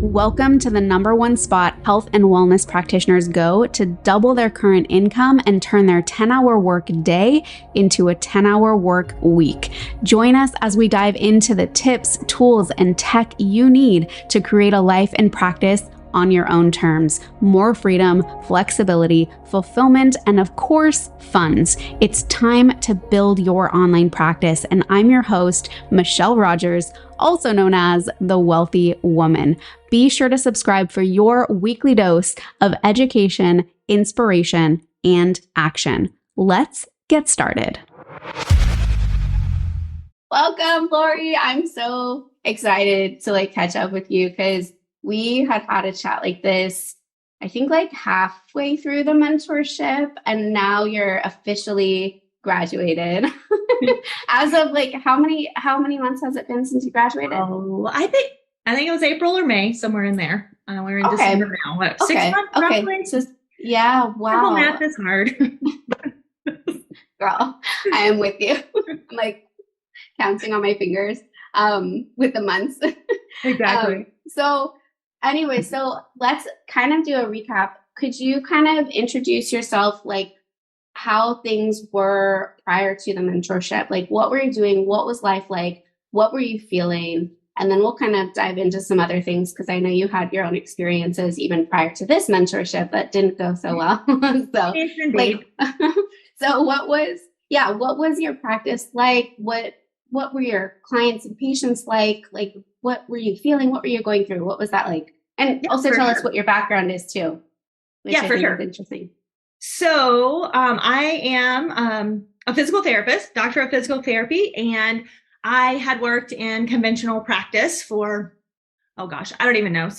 Welcome to the #1 spot health and wellness practitioners go to double their current income and turn their 10-hour work day into a 10-hour work week. Join us as we dive into the tips, tools, and tech you need to create a life and practice on your own terms. More freedom, flexibility, fulfillment, and of course, funds. It's time to build your online practice. And I'm your host, Michelle Rogers, also known as the Wealthy Woman. Be sure to subscribe for your weekly dose of education, inspiration, and action. Let's get started. Welcome, Lori. I'm so excited to catch up with you because we had a chat like this, I think halfway through the mentorship, and now you're officially graduated. As of how many months has it been since you graduated? Oh, I think it was April or May, somewhere in there. We're in December now. What, 6 months roughly? Yeah, wow. Simple math is hard. Girl, I am with you. I'm counting on my fingers with the months. Exactly. Anyway, so let's kind of do a recap. Could you kind of introduce yourself, how things were prior to the mentorship? What were you doing? What was life like? What were you feeling? And then we'll kind of dive into some other things because I know you had your own experiences even prior to this mentorship that didn't go so well. So what was your practice like? What were your clients and patients like? What were you feeling? What were you going through? What was that like? And also tell us what your background is too. Which I think is interesting. So I am a physical therapist, doctor of physical therapy, and I had worked in conventional practice for, I don't even know,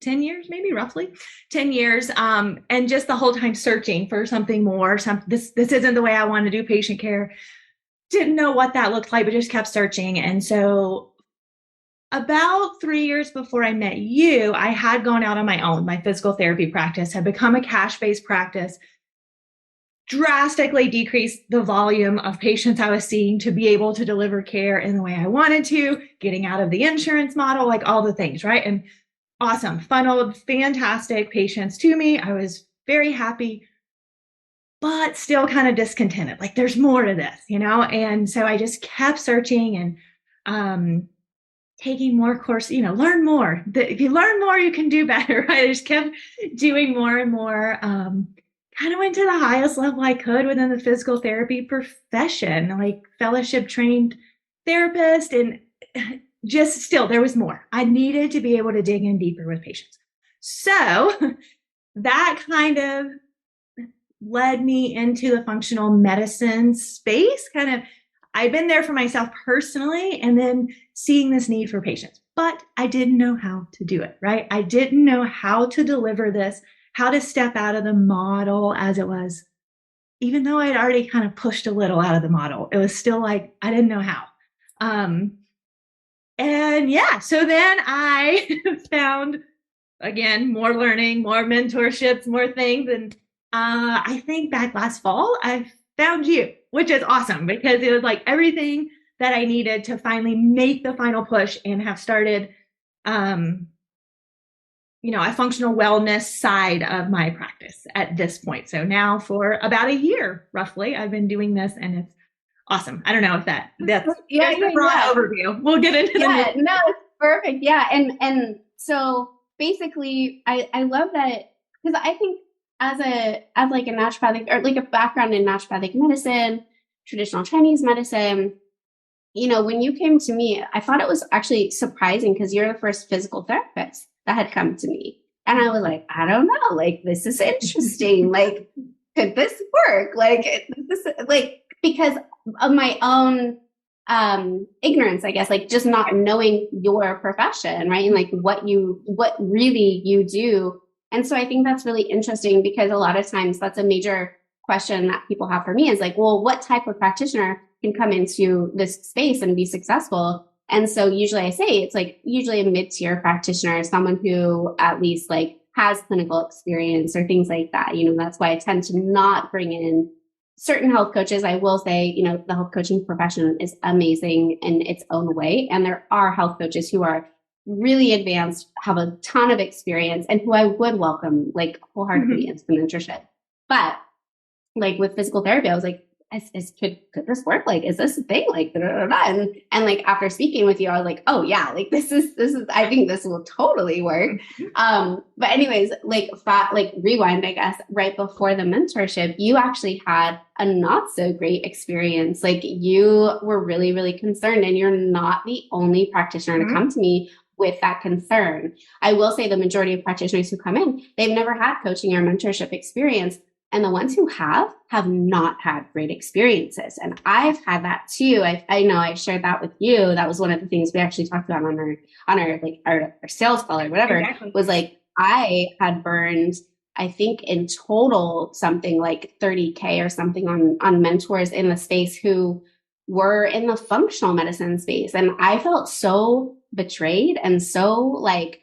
10 years, maybe roughly 10 years. And just the whole time searching for something more. This isn't the way I want to do patient care. Didn't know what that looked like, but just kept searching. And so about 3 years before I met you, I had gone out on my own. My physical therapy practice had become a cash-based practice, drastically decreased the volume of patients I was seeing to be able to deliver care in the way I wanted to, getting out of the insurance model, all the things, right? And awesome, funneled fantastic patients to me. I was very happy, but still kind of discontented. There's more to this, And so I just kept searching and taking more courses, learn more. If you learn more, you can do better, right? I just kept doing more and more. Kind of went to the highest level I could within the physical therapy profession, fellowship trained therapist, and just still there was more. I needed to be able to dig in deeper with patients. So that kind of led me into the functional medicine space. I've been there for myself personally, and then seeing this need for patients, but I didn't know how to do it, right? I didn't know how to deliver this, how to step out of the model as it was, even though I'd already kind of pushed a little out of the model. It was still I didn't know how. So then I found, again, more learning, more mentorships, more things. And I think back last fall, I found you, which is awesome because it was everything that I needed to finally make the final push and have started, a functional wellness side of my practice at this point. So now for about a year, roughly, I've been doing this and it's awesome. I don't know if that's a broad overview. We'll get into that. No, it's perfect. Yeah. And so basically I love that because I think as a naturopathic or a background in naturopathic medicine, traditional Chinese medicine, when you came to me, I thought it was actually surprising because you're the first physical therapist that had come to me. And I was I don't know, this is interesting. Could this work? Because of my own ignorance, I guess, just not knowing your profession, right? And what really you do. And so I think that's really interesting because a lot of times that's a major question that people have for me is well, what type of practitioner can come into this space and be successful? And so usually I say it's usually a mid-tier practitioner, someone who at least has clinical experience or things like that. That's why I tend to not bring in certain health coaches. I will say, the health coaching profession is amazing in its own way. And there are health coaches who are really advanced, have a ton of experience, and who I would welcome like wholeheartedly Mhm. into the mentorship. But like with physical therapy, I was like, could this work? Like, is this a thing? Like, da, da, da, da. And like after speaking with you, I was like, oh yeah, like this is, I think this will totally work. But anyways, like rewind, I guess, right before the mentorship, you actually had a not so great experience. Like you were really, really concerned, and you're not the only practitioner to Mhm. come to me with that concern. I will say the majority of practitioners who come in, they've never had coaching or mentorship experience. And the ones who have not had great experiences. And I've had that too. I know I shared that with you. That was one of the things we actually talked about on our like our sales call or whatever, Exactly. was like I had burned, I think in total something like 30K or something on mentors in the space who were in the functional medicine space. And I felt so betrayed and so like,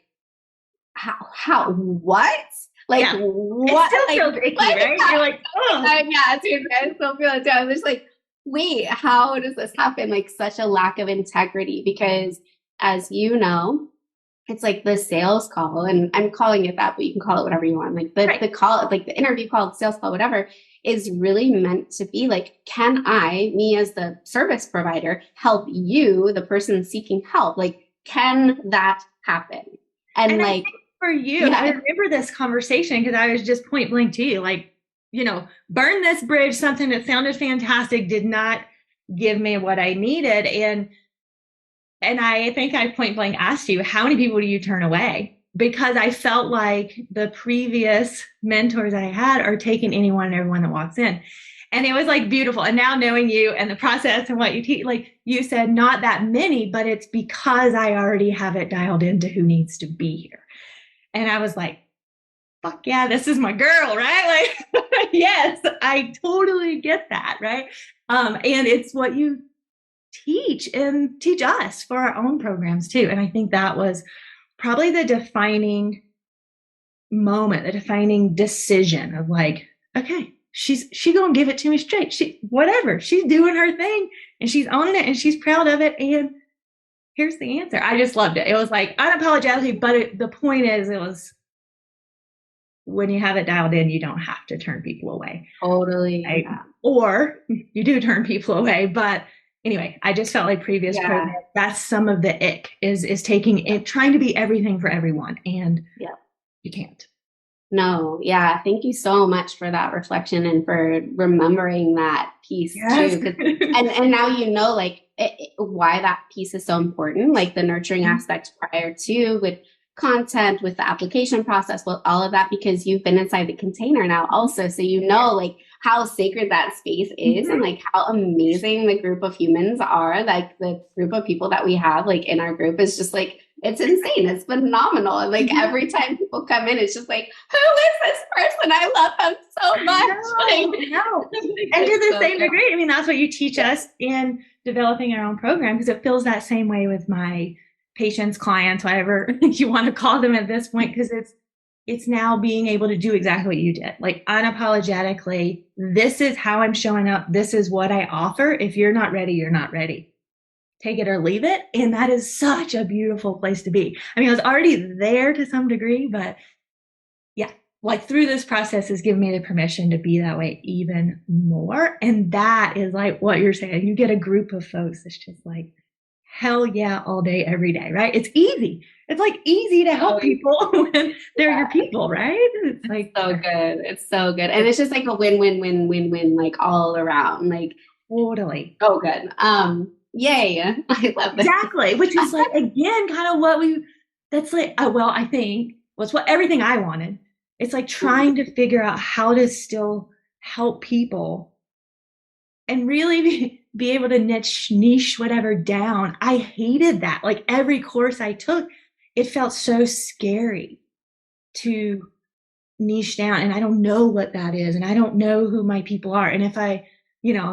what? Like Yeah. It what? still feels icky, right? You're like, oh. Yeah, dude, I still feel it too. I was just like, wait, how does this happen? Like such a lack of integrity because, as you know, it's like the sales call, and I'm calling it that, but you can call it whatever you want. Like Right. the call, like the interview call, the sales call, whatever, is really meant to be like, can I, me as the service provider, help you, the person seeking help? Like, can that happen? And And I like, think for you, I yeah, remember this conversation because I was just point blank to you, like, burn this bridge, something that sounded fantastic, did not give me what I needed. And I think I point blank asked you, how many people do you turn away? Because I felt like the previous mentors I had are taking anyone and everyone that walks in. And it was like beautiful. And now knowing you and the process and what you teach, like you said, not that many, but it's because I already have it dialed into who needs to be here. And I was like, fuck yeah, this is my girl, right? Like, yes, I totally get that, right? And it's what you teach and teach us for our own programs too. And I think that was probably the defining moment, the defining decision of like, okay, she gonna give it to me straight. She whatever, she's doing her thing and she's owning it and she's proud of it. And here's the answer. I just loved it. It was like unapologetically, but the point is, it was when you have it dialed in, you don't have to turn people away. totally. Right? Yeah. Or you do turn people away. But anyway, I just felt like previous Yeah. programs, that's some of the ick is taking it, trying to be everything for everyone. And Yeah. you can't. No, yeah. Thank you so much for that reflection and for remembering that piece Yes. too. And now you know like why that piece is so important, like the nurturing aspect prior to with content, with the application process, with all of that, because you've been inside the container now also. So you know like how sacred that space is and like how amazing the group of humans are. Like the group of people that we have like in our group is just like it's insane. It's phenomenal. And like every time people come in, it's just like, who is this person? I love them so much. No. And to the same degree, I mean, that's what you teach us in developing our own program, because it feels that same way with my patients, clients, whatever you want to call them at this point, because it's now being able to do exactly what you did, like unapologetically, this is how I'm showing up. This is what I offer. If you're not ready, you're not ready. Take it or leave it. And that is such a beautiful place to be. I mean, I was already there to some degree, but yeah, like through this process has given me the permission to be that way even more. And that is like what you're saying. You get a group of folks that's just like, hell yeah, all day, every day, right? It's easy. It's like easy to help people when they're your people, right? It's like so good. It's so good. And it's just like a win, win, win, win, win, like all around. Like totally. oh good. Yay. I love this. Exactly. Which is like again, kind of what that's like, well, I think was what everything I wanted. It's like trying to figure out how to still help people and really be able to niche whatever down. I hated that. Like every course I took, it felt so scary to niche down. And I don't know what that is. And I don't know who my people are. And if I'm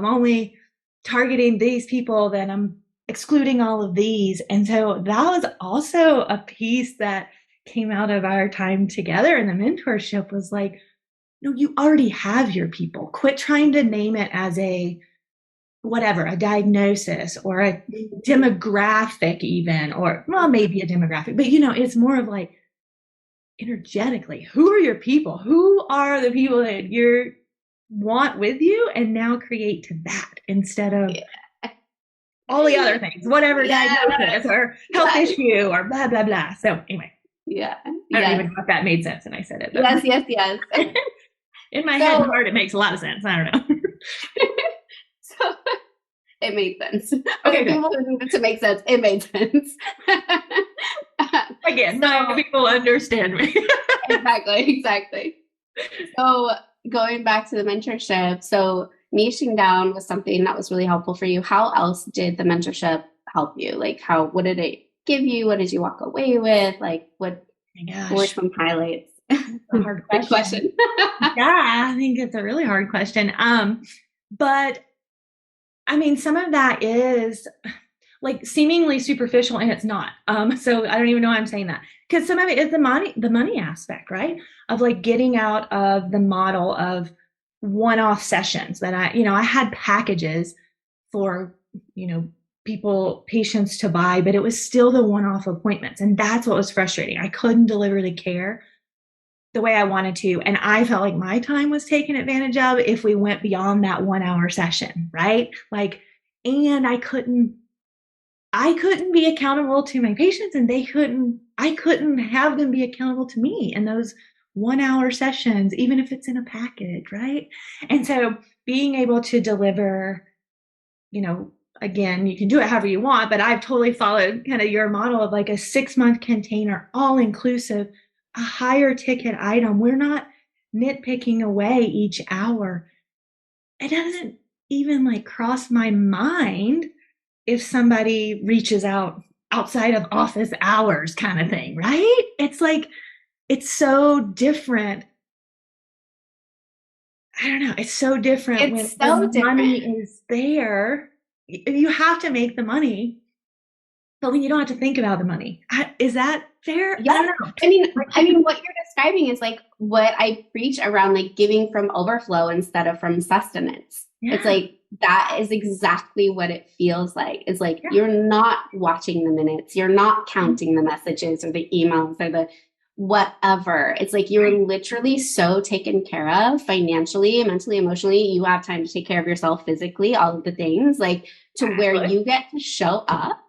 only targeting these people, then I'm excluding all of these. And so that was also a piece that came out of our time together in the mentorship was like, no, you already have your people. Quit trying to name it as a whatever, a diagnosis or a demographic even, or well, maybe a demographic, but it's more of like energetically, who are your people? Who are the people that you want with you? And now create to that instead of all the other things, whatever diagnosis or health issue or blah, blah, blah. So anyway. Yeah. I don't even know if that made sense and I said it. But yes. In my head and heart, it makes a lot of sense. I don't know. So it made sense. Okay, people who needed to make sense, it made sense. Again, so, people understand me. Exactly. So going back to the mentorship, so niching down was something that was really helpful for you. How else did the mentorship help you? Like what did it give you? What did you walk away with? Like what were some highlights? A hard question. Yeah, I think it's a really hard question. But I mean, some of that is like seemingly superficial and it's not. So I don't even know why I'm saying that, because some of it is the money aspect, right? Of like getting out of the model of one-off sessions that I had packages for, patients to buy, but it was still the one-off appointments. And that's what was frustrating. I couldn't deliver the care the way I wanted to. And I felt like my time was taken advantage of if we went beyond that 1 hour session, right? Like, and I couldn't be accountable to my patients and I couldn't have them be accountable to me in those 1 hour sessions, even if it's in a package, right? And so being able to deliver, again, you can do it however you want, but I've totally followed kind of your model of like a 6-month container, all inclusive, a higher ticket item. We're not nitpicking away each hour. It doesn't even like cross my mind if somebody reaches out outside of office hours kind of thing, right? It's like, it's so different. I don't know. It's so different when the money is there. You have to make the money, but when you don't have to think about the money. Is that fair? Yeah. I don't know. I mean, what you're describing is like what I preach around, like giving from overflow instead of from sustenance. Yeah. It's like, that is exactly what it feels like. It's like, you're not watching the minutes. You're not counting the messages or the emails or the whatever. It's like, you're literally so taken care of financially, mentally, emotionally. You have time to take care of yourself physically, all of the things, like to where you get to show up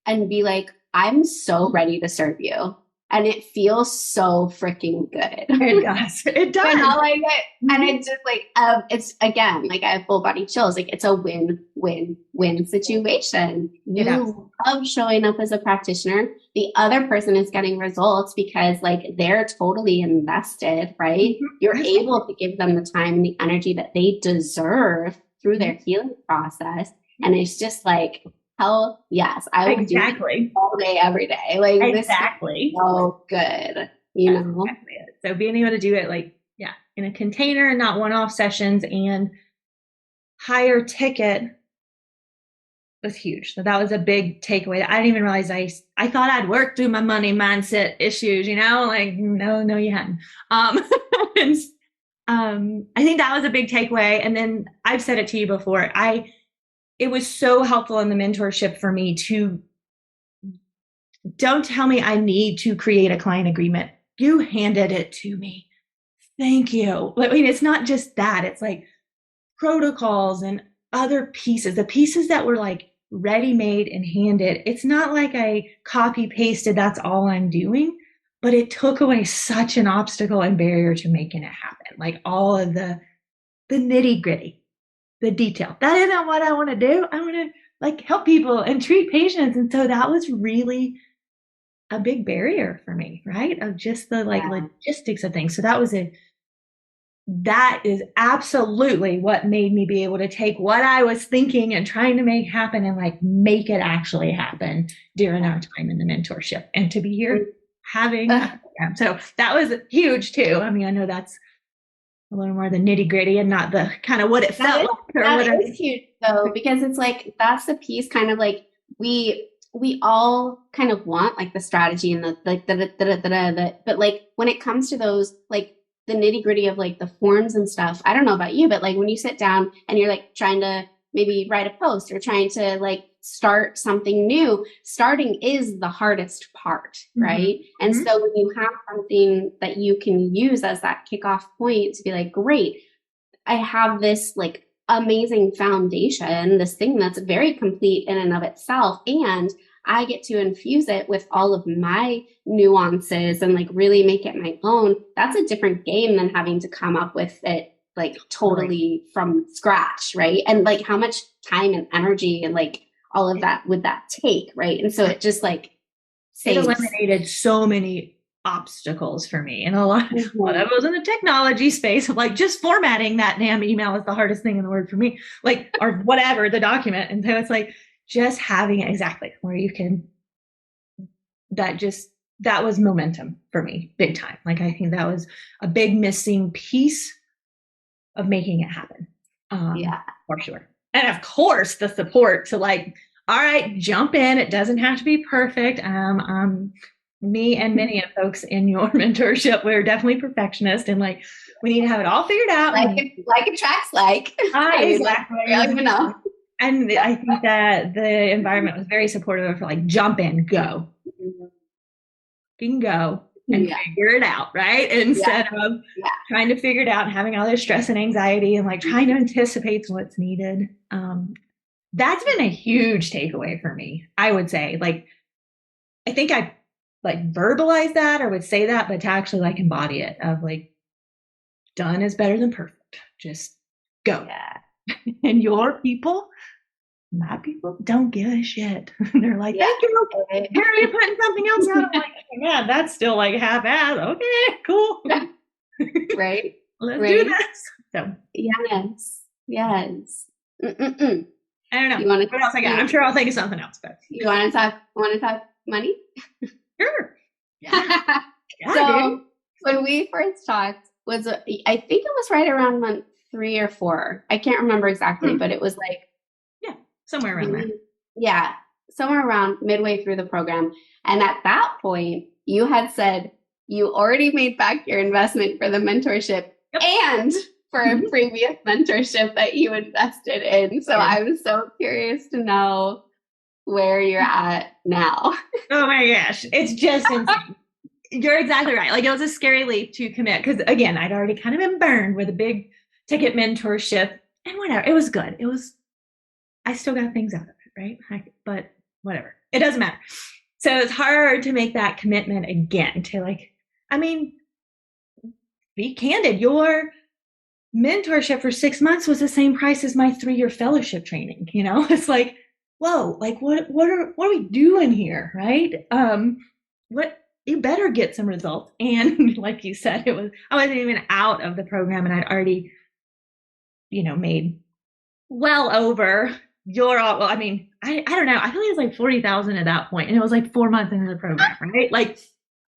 and be like, I'm so ready to serve you. And it feels so freaking good. It does. It does. And it's just like, it's again, like I have full body chills. Like it's a win-win-win situation. You love showing up as a practitioner. The other person is getting results because like they're totally invested, right? Mm-hmm. You're able to give them the time and the energy that they deserve through their healing process. And it's just like, hell yes, I would do it all day, every day. Like this is so good, know? Exactly. So being able to do it like, in a container and not one-off sessions and higher ticket was huge. So that was a big takeaway. I didn't even realize I thought I'd worked through my money mindset issues, like, no, you hadn't. And, I think that was a big takeaway. And then I've said it to you before. It was so helpful in the mentorship for me to don't tell me I need to create a client agreement. You handed it to me. Thank you. I mean, it's not just that. It's like protocols and other pieces, the pieces that were like ready-made and handed. It's not like I copy pasted. That's all I'm doing, but it took away such an obstacle and barrier to making it happen. Like all of the nitty gritty. The detail. That isn't what I want to do. I want to like help people and treat patients. And so that was really a big barrier for me, right? Of just the logistics of things. So that is absolutely what made me be able to take what I was thinking and trying to make happen and like make it actually happen during our time in the mentorship and to be here having a program. So that was huge too. I mean, I know that's a little more the nitty gritty and not the kind of what it felt like. That is huge though, because it's like, that's the piece kind of like we all kind of want like the strategy and but like when it comes to those, like the nitty gritty of like the forms and stuff, I don't know about you, but like when you sit down and you're like trying to maybe write a post or trying to like start something new, starting is the hardest part, right? And so when you have something that you can use as that kickoff point to be like, great, I have this like amazing foundation, this thing that's very complete in and of itself. And I get to infuse it with all of my nuances and like really make it my own. That's a different game than having to come up with it like totally from scratch, right? And like how much time and energy and like all of that would that take, right? And so it just like it eliminated so many obstacles for me, and a lot of it was in the technology space of like just formatting that damn email is the hardest thing in the world for me, like, or whatever, the document. And so it's like just having it exactly where you can, that was momentum for me big time. Like I think that was a big missing piece of making it happen. For sure. And of course the support to like, all right, jump in. It doesn't have to be perfect. Me and many of folks in your mentorship, we're definitely perfectionists, and like we need to have it all figured out. Like attracts like. Exactly. Like, and I think that the environment was very supportive for like jump in, go. You can go and figure it out, right? Instead of trying to figure it out and having all this stress and anxiety and like trying to anticipate what's needed. That's been a huge takeaway for me, I would say. Like, I think I like verbalize that or would say that, but to actually like embody it of like, done is better than perfect. Just go. And your people, my people, don't give a shit. They're like, thank you. Here are you putting something else out? I'm like, man, that's still like half-assed. Okay, cool. Right. Let's do this. So yes. I don't know. What else I got? I'm sure I'll think of something else. But you want to talk money? Sure. So when we first talked, I think it was right around month 3 or 4. I can't remember exactly, but it was like somewhere around there. Yeah, somewhere around midway through the program. And at that point, you had said you already made back your investment for the mentorship and for a previous mentorship that you invested in. So I'm so curious to know where you're at now. Oh my gosh, it's just insane. You're exactly right. Like it was a scary leap to commit because again, I'd already kind of been burned with a big ticket mentorship and whatever. It was good. I still got things out of it, right? But whatever. It doesn't matter. So it's hard to make that commitment again to like, I mean, be candid. Your mentorship for 6 months was the same price as my 3-year fellowship training. You know, it's like, whoa, like what are we doing here? Right. You better get some results. And like you said, I wasn't even out of the program and I'd already, made well over I don't know. I feel like it was like 40,000 at that point, and it was like 4 months into the program, right? Like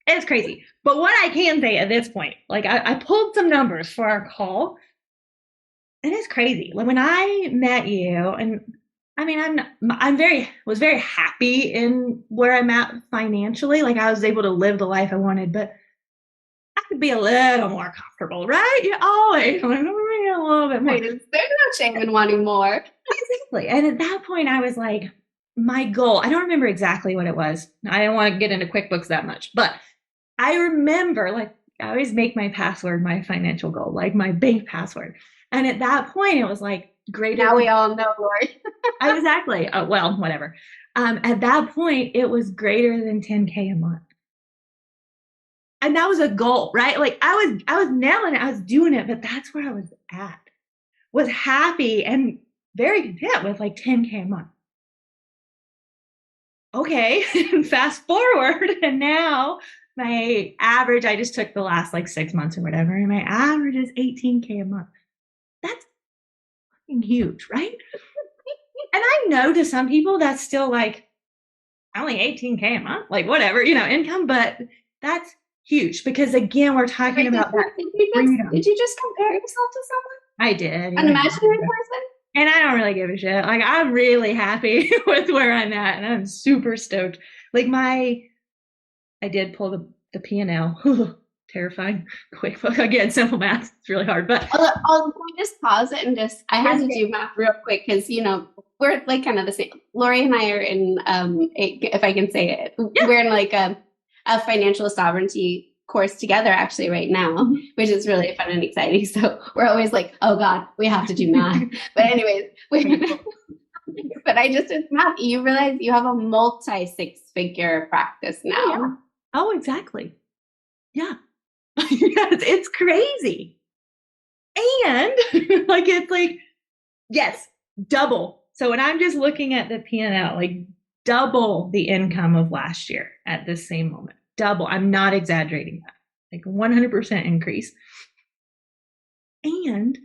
it's crazy. But what I can say at this point, like I pulled some numbers for our call, and it's crazy. Like when I met you, and I mean, was very happy in where I'm at financially. Like I was able to live the life I wanted, but I could be a little more comfortable, right? You always like, a little bit more. There's no shame in wanting more. Exactly. And at that point, I was like, my goal, I don't remember exactly what it was. I don't want to get into QuickBooks that much, but I remember like I always make my password my financial goal, like my bank password. And at that point, it was like greater. Now we all know, Lori. Exactly. Oh, well, whatever. At that point, it was greater than 10K a month. And that was a goal, right? Like I was nailing it. I was doing it, but that's where I was at. Was happy and very content with like 10K a month. Okay. Fast forward. And now my average, I just took the last like 6 months or whatever. And my average is 18K a month. That's fucking huge, right? And I know to some people that's still like only 18K a month, like whatever, income, but that's huge because again, we're talking about that freedom. Did you just compare yourself to someone? I did. An imaginary person? And I don't really give a shit. Like I'm really happy with where I'm at and I'm super stoked. Like I did pull the P&L. terrifying. QuickBooks, again, simple math. It's really hard, but I'll just pause it and I had to do math real quick because, we're like kind of the same. Lori and I are in, if I can say it, we're in like a financial sovereignty course together actually right now, which is really fun and exciting. So we're always like, oh God, we have to do math. But anyways, but I just did math. You realize you have a multi-six-figure practice now. Yeah. Oh, exactly. Yeah. Yes, it's crazy. And it's like, yes, double. So when I'm just looking at the P&L, like double the income of last year at this same moment. Double. I'm not exaggerating that. Like 100% increase. And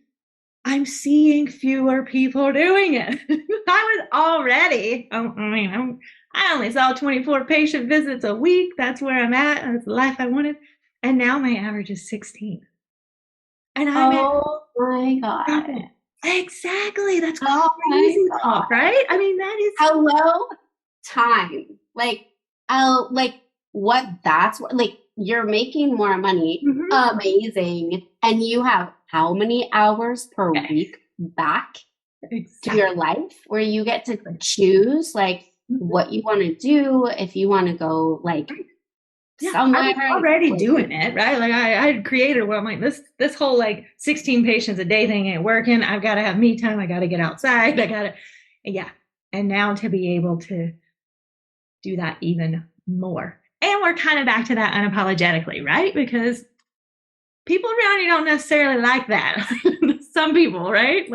I'm seeing fewer people doing it. I was already, I only saw 24 patient visits a week. That's where I'm at. That's the life I wanted. And now my average is 16. And I'm my God. Exactly. That's crazy talk, right? I mean, that is hello time. You're making more money. Mm-hmm. Amazing. And you have how many hours per week back to your life where you get to choose what you want to do, if you want to go somewhere. I was already doing it, right? Like I had created where I'm like, this whole 16 patients a day thing ain't working. I've got to have me time. I got to get outside. And now to be able to do that even more. And we're kind of back to that unapologetically, right? Because people around you don't necessarily like that. Some people, right?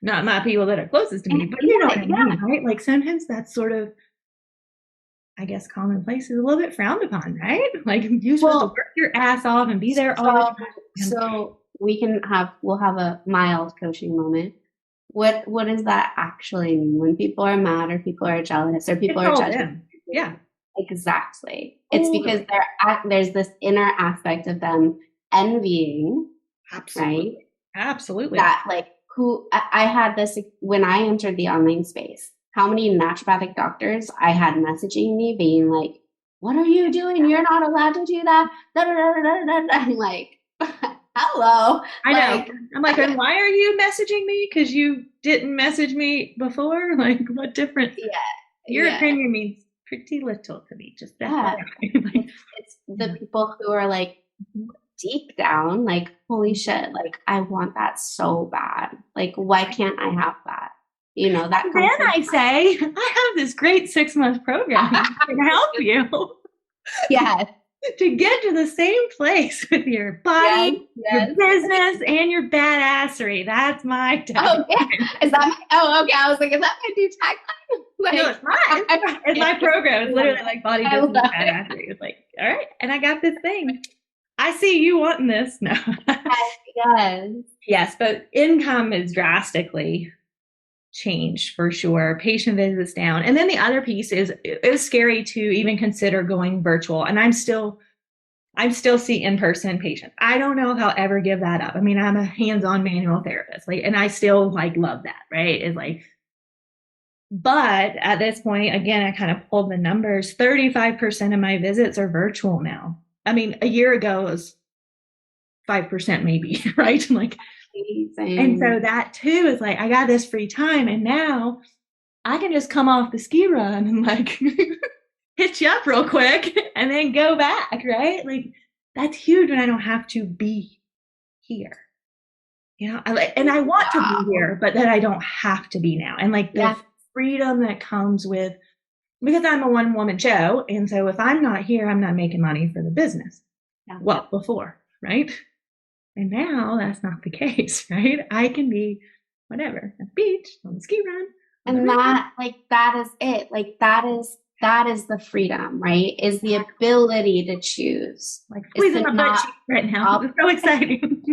Not my people that are closest to me, but you know what I mean, right? Like sometimes that's sort of, I guess, commonplace is a little bit frowned upon, right? Like you're supposed to work your ass off and be there all the time. So we'll have a mild coaching moment. What does that actually mean when people are mad or people are jealous or people are judging? Yeah, exactly. It's because there's this inner aspect of them envying, absolutely, right? Absolutely. That I had this when I entered the online space. How many naturopathic doctors I had messaging me being like, what are you doing? You're not allowed to do that. I'm like, hello. I know. I'm like, and why are you messaging me? Because you didn't message me before? Like, what difference? Yeah. Your opinion means pretty little to me. Just that. It's the people who are deep down, holy shit, I want that so bad. Why can't I have that? That. Then I say, I have this great 6-month program that can help you. Yes. To get to the same place with your body, your business, and your badassery. That's my tagline. Okay. Is that? Okay. I was like, is that my new tagline? No, it's mine. It's my program. It's literally body, business, badassery. It's all right, and I got this thing. I see you wanting this. No. Yes. Yes, but income is drastically changed for sure. Patient visits down. And then the other piece is it was scary to even consider going virtual. And I'm still see in-person patients. I don't know if I'll ever give that up. I mean, I'm a hands-on manual therapist, and I still love that, right? It's but at this point, again, I kind of pulled the numbers. 35% of my visits are virtual now. I mean, a year ago it was 5% maybe, right? And so that too is I got this free time, and now I can just come off the ski run and hit you up real quick and then go back, right? That's huge when I don't have to be here. And I want to be here, but that I don't have to be now. And the freedom that comes with, because I'm a one-woman show, and so if I'm not here, I'm not making money for the business. Yeah. Well, before, right? And now that's not the case, right? I can be whatever, at the beach, on the ski run. And that is it. That is the freedom, right? Is the ability to choose. Squeezing my butt cheeks right now. It's so exciting.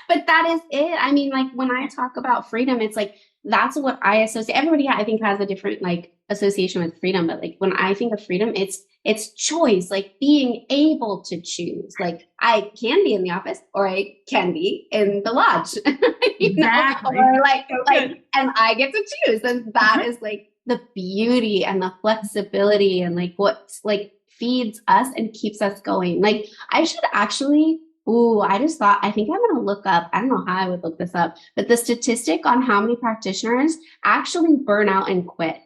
But that is it. I mean, when I talk about freedom, it's that's what I associate. Everybody, I think, has a different association with freedom. But when I think of freedom, it's choice, being able to choose. I can be in the office, or I can be in the lodge. Exactly. Or and I get to choose. And that is the beauty and the flexibility and what's feeds us and keeps us going. Like I should actually, I just thought, I think I'm going to look up, I don't know how I would look this up, but the statistic on how many practitioners actually burn out and quit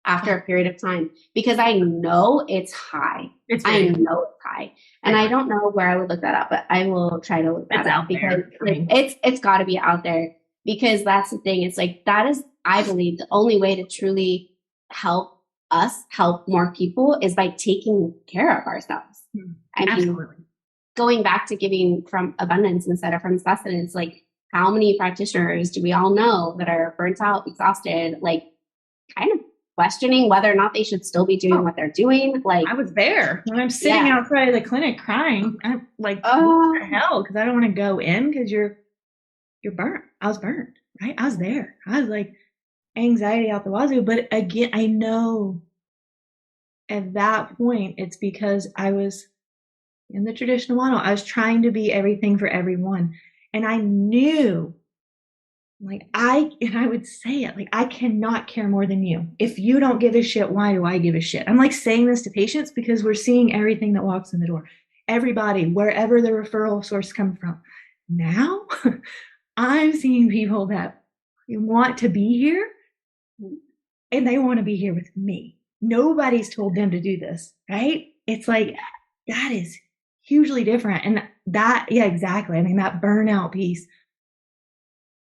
after a period of time, because I know it's high. I know it's high. And I don't know where I would look that up, but I will try to look that up because like, it's got to be out there, because that's the thing. It's like, that is, I believe, the only way to truly help us help more people is by taking care of ourselves. I mean, going back to giving from abundance instead of from sustenance, like how many practitioners do we all know that are burnt out, exhausted, like kind of questioning whether or not they should still be doing what they're doing? Like, I was there when I'm sitting outside of the clinic crying. I'm like, what the hell? Because I don't want to go in because you're burnt. I was burnt, right? I was there. I was like anxiety out the wazoo. But again, I know at that point it's because I was in the traditional model. I was trying to be everything for everyone, and I knew. Like I would say it, like, I cannot care more than you. If you don't give a shit, why do I give a shit? I'm like saying this to patients because we're seeing everything that walks in the door. Everybody, wherever the referral source comes from. Now I'm seeing people that want to be here and they want to be here with me. Nobody's told them to do this, right? It's like, that is hugely different. And that, yeah, exactly. I mean, that burnout piece,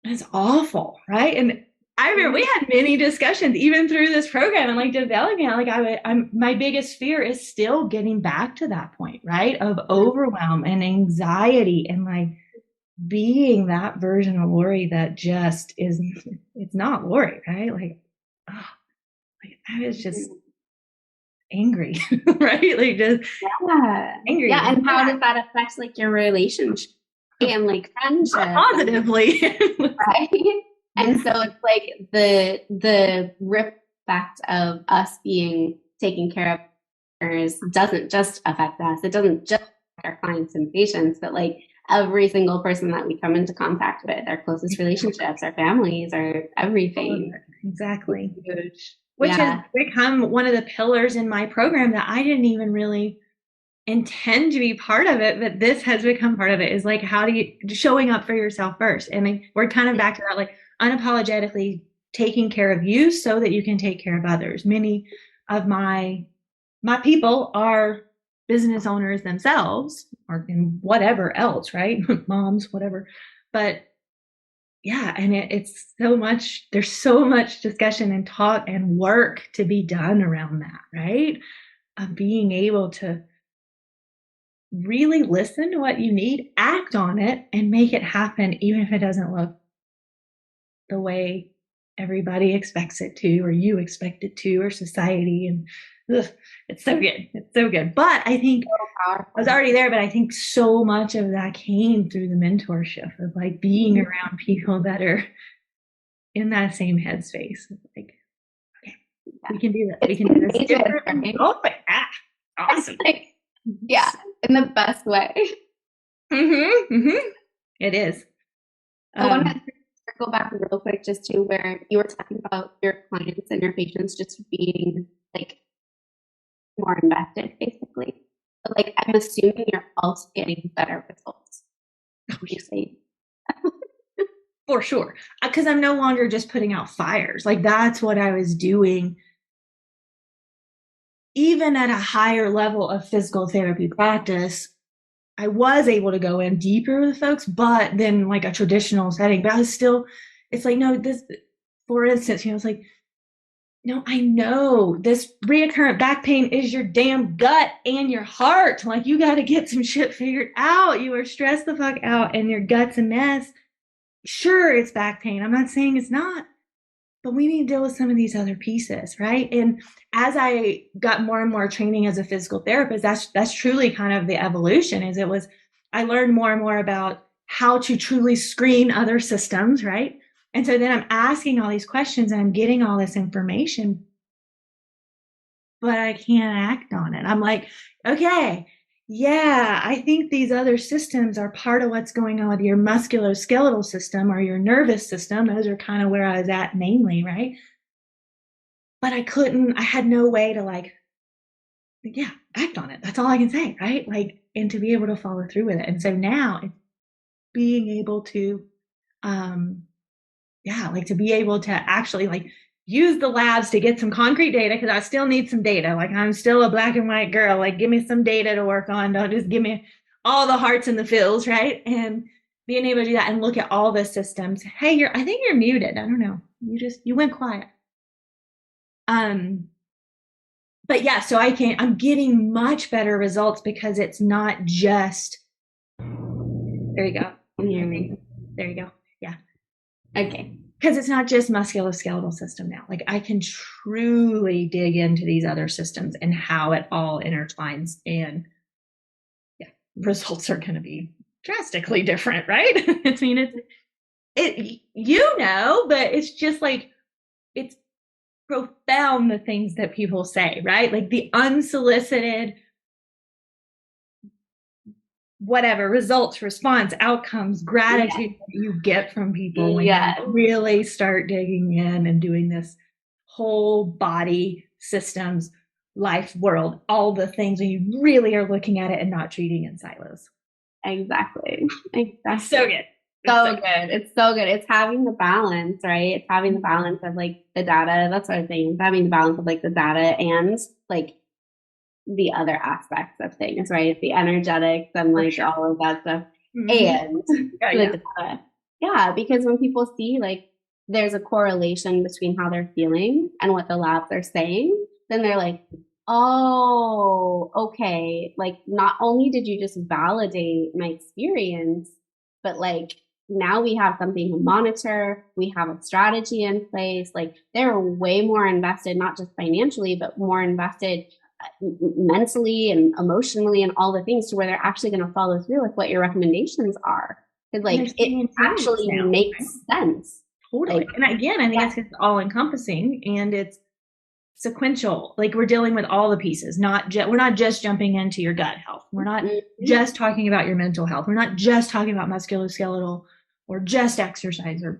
it's awful, right? And I remember we had many discussions even through this program and like developing it. Like my biggest fear is still getting back to that point, right? Of overwhelm and anxiety and like being that version of Lori that just is, it's not Lori, right? Like, I was just angry, right? Like just angry. Yeah. And how does that affect like your relationship and like friendship? Positively. Right. And so it's like the rip effect of us being taken care of doesn't just affect us. It doesn't just affect our clients and patients, but like every single person that we come into contact with, our closest relationships, our families, our everything. Exactly. Which has become one of the pillars in my program that I didn't even really intend to be part of it, but this has become part of it, is like, how do you showing up for yourself first? And we're kind of back to that, like unapologetically taking care of you so that you can take care of others. Many of my people are business owners themselves or in whatever else, right? Moms, whatever. But yeah, and it's so much, there's so much discussion and talk and work to be done around that, right? Of being able to really listen to what you need, act on it, and make it happen, even if it doesn't look the way everybody expects it to, or you expect it to, or society. And it's so good. It's so good. But I think I was already there, but I think so much of that came through the mentorship of like being around people that are in that same headspace. Like, okay, we can do this. We can do this differently. Oh my gosh. Awesome. Yeah, in the best way. It is. I want to circle back real quick just to where you were talking about your clients and your patients just being like more invested, basically. But like, I'm assuming you're also getting better results. Would you say? For sure. Because I'm no longer just putting out fires. Like, that's what I was doing. Even at a higher level of physical therapy practice, I was able to go in deeper with folks, but then like a traditional setting, but I was still, it's like, no, this, for instance, it's like, no, I know this recurrent back pain is your damn gut and your heart. Like, you got to get some shit figured out. You are stressed the fuck out and your gut's a mess. Sure, it's back pain. I'm not saying it's not. But we need to deal with some of these other pieces, right? And as I got more and more training as a physical therapist, that's truly kind of the evolution. I learned more and more about how to truly screen other systems, right? And so then I'm asking all these questions and I'm getting all this information, but I can't act on it. I'm like, okay, yeah, I think these other systems are part of what's going on with your musculoskeletal system or your nervous system. Those are kind of where I was at mainly, right? But I had no way to like yeah, act on it. That's all I can say, right? Like, and to be able to follow through with it. And so now it's being able to, yeah, like to be able to actually like use the labs to get some concrete data, because I still need some data. Like, I'm still a black and white girl. Like, give me some data to work on. Don't just give me all the hearts and the fills, right? And being able to do that and look at all the systems. Hey, I think you're muted. I don't know. You went quiet. Um, but yeah, so I'm getting much better results because it's not just, there you go. There you go. Yeah. Okay. Because it's not just musculoskeletal system now. Like, I can truly dig into these other systems and how it all intertwines, and yeah, results are going to be drastically different, right? I mean, but it's just like, it's profound, the things that people say, right? Like the unsolicited, whatever, results, response, outcomes, gratitude that you get from people when you really start digging in and doing this whole body systems, life, world, all the things, when you really are looking at it and not treating in silos. Exactly. So good. So good. It's so good. It's having the balance, right? It's having the balance of like the data. That's what I'm saying. It's having the balance of like the data and like the other aspects of things, right? The energetics and like all of that stuff. And the data. Yeah, because when people see like there's a correlation between how they're feeling and what the labs are saying, then they're like, oh, okay. Like, not only did you just validate my experience, but like now we have something to monitor. We have a strategy in place. Like, they're way more invested, not just financially, but more invested mentally and emotionally and all the things, to where they're actually going to follow through with what your recommendations are. Because like it actually makes sense. Totally. Like, and again, I think it's all encompassing and it's sequential. Like, we're dealing with all the pieces, we're not just jumping into your gut health. We're not just talking about your mental health. We're not just talking about musculoskeletal or just exercise or,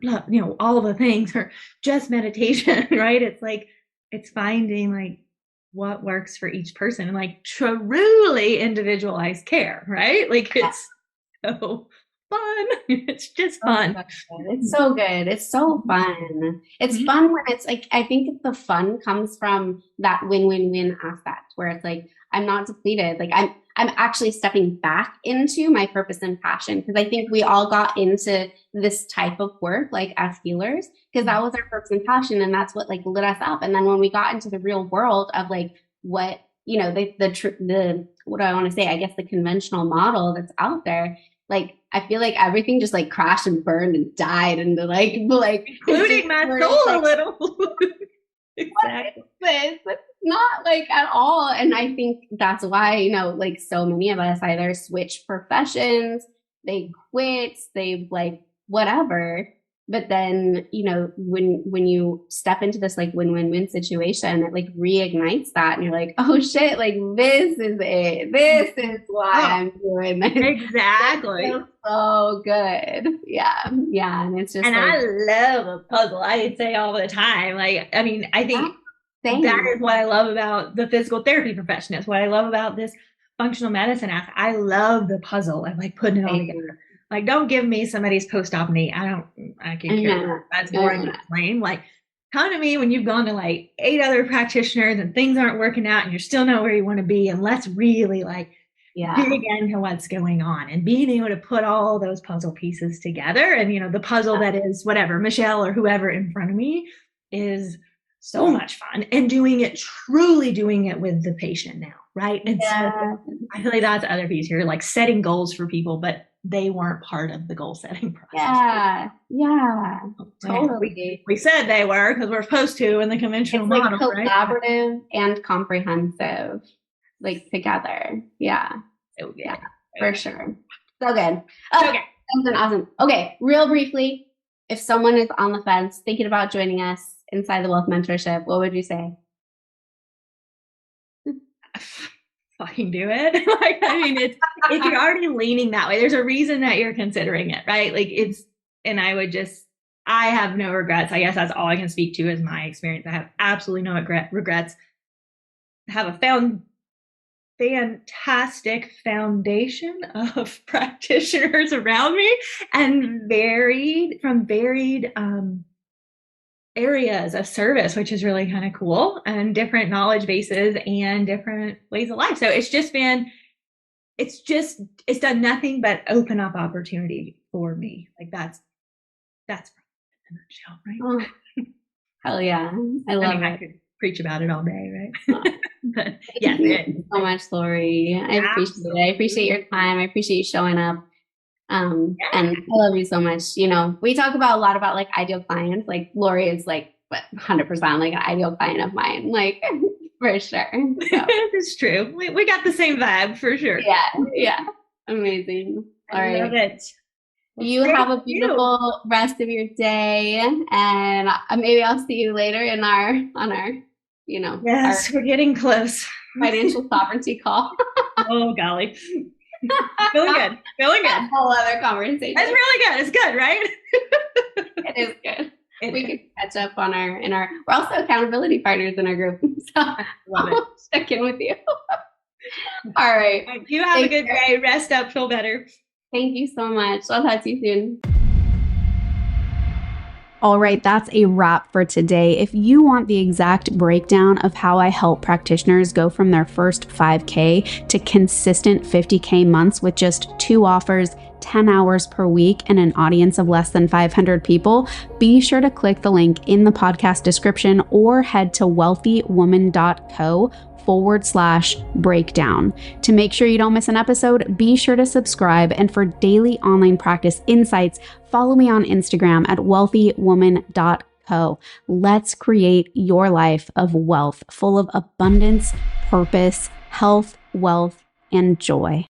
all the things, or just meditation, right? It's like, it's finding like what works for each person and like truly individualized care, right? Like, it's so fun. It's just fun. It's so good. It's so fun. It's fun when it's like, I think the fun comes from that win-win-win aspect, where it's like, I'm not depleted. Like, I'm actually stepping back into my purpose and passion, because I think we all got into this type of work like as healers because that was our purpose and passion, and that's what like lit us up. And then when we got into the real world of like what, the what do I want to say, I guess the conventional model that's out there, like I feel like everything just like crashed and burned and died, and like including my soul a little. Exactly. It's not like at all. And I think that's why, like so many of us either switch professions, they quit, they like whatever. But then, when you step into this like win-win-win situation, it like reignites that, and you're like, oh shit, like this is it. This is why I'm doing this. Exactly. It feels so good. Yeah. And it's just, and like, I love a puzzle. I say all the time. Like, I mean, I think that is what I love about the physical therapy profession. It's what I love about this functional medicine aspect. I love the puzzle and like putting it all together. Like, don't give me somebody's post-op knee. I can care. That's boring to explain. Like, come to me when you've gone to like 8 other practitioners and things aren't working out and you're still not where you want to be. And let's really like dig into what's going on, and being able to put all those puzzle pieces together. And, the puzzle that is whatever, Michelle or whoever in front of me, is so much fun, and truly doing it with the patient now. Right. And so I feel like that's the other piece here, like setting goals for people, but they weren't part of the goal setting process. Yeah, totally. We said they were because we're supposed to in the conventional model, like collaborative and comprehensive, like together. Yeah. So good. For sure. So good. Okay. Awesome. Okay. Real briefly, if someone is on the fence thinking about joining us inside the WELLth mentorship, what would you say? Fucking do it. Like, I mean, if you're already leaning that way, there's a reason that you're considering it, right? Like, I have no regrets. I guess that's all I can speak to is my experience. I have absolutely no regrets. I have a fantastic foundation of practitioners around me, and varied areas of service, which is really kind of cool, and different knowledge bases and different ways of life. So it's done nothing but open up opportunity for me. Like that's in a nutshell, right? Oh, hell yeah. I love it. I could preach about it all day, right? But Thank you so much, Lori. I appreciate it. I appreciate your time. I appreciate you showing up. And I love you so much. You know, we talk about a lot about like ideal clients. Like Lori is like, 100% like an ideal client of mine. Like for sure. So. It's true. We got the same vibe for sure. Yeah. Amazing. All right. Love it. You have a beautiful rest of your day, and maybe I'll see you later on our, yes, we're getting close. Financial sovereignty call. Oh golly. Feeling good. A whole other conversation. It's really good. It's good, right? It is good. We can catch up on we're also accountability partners in our group. So I'll check in with you. All right. You have a good day. Rest up, feel better. Thank you so much. I'll talk to you soon. All right, that's a wrap for today. If you want the exact breakdown of how I help practitioners go from their first 5K to consistent 50K months with just 2 offers, 10 hours per week, and an audience of less than 500 people, be sure to click the link in the podcast description or head to wealthywoman.co/breakdown. To make sure you don't miss an episode, be sure to subscribe. And for daily online practice insights, follow me on Instagram at wealthywoman.co. Let's create your life of wealth, full of abundance, purpose, health, wealth, and joy.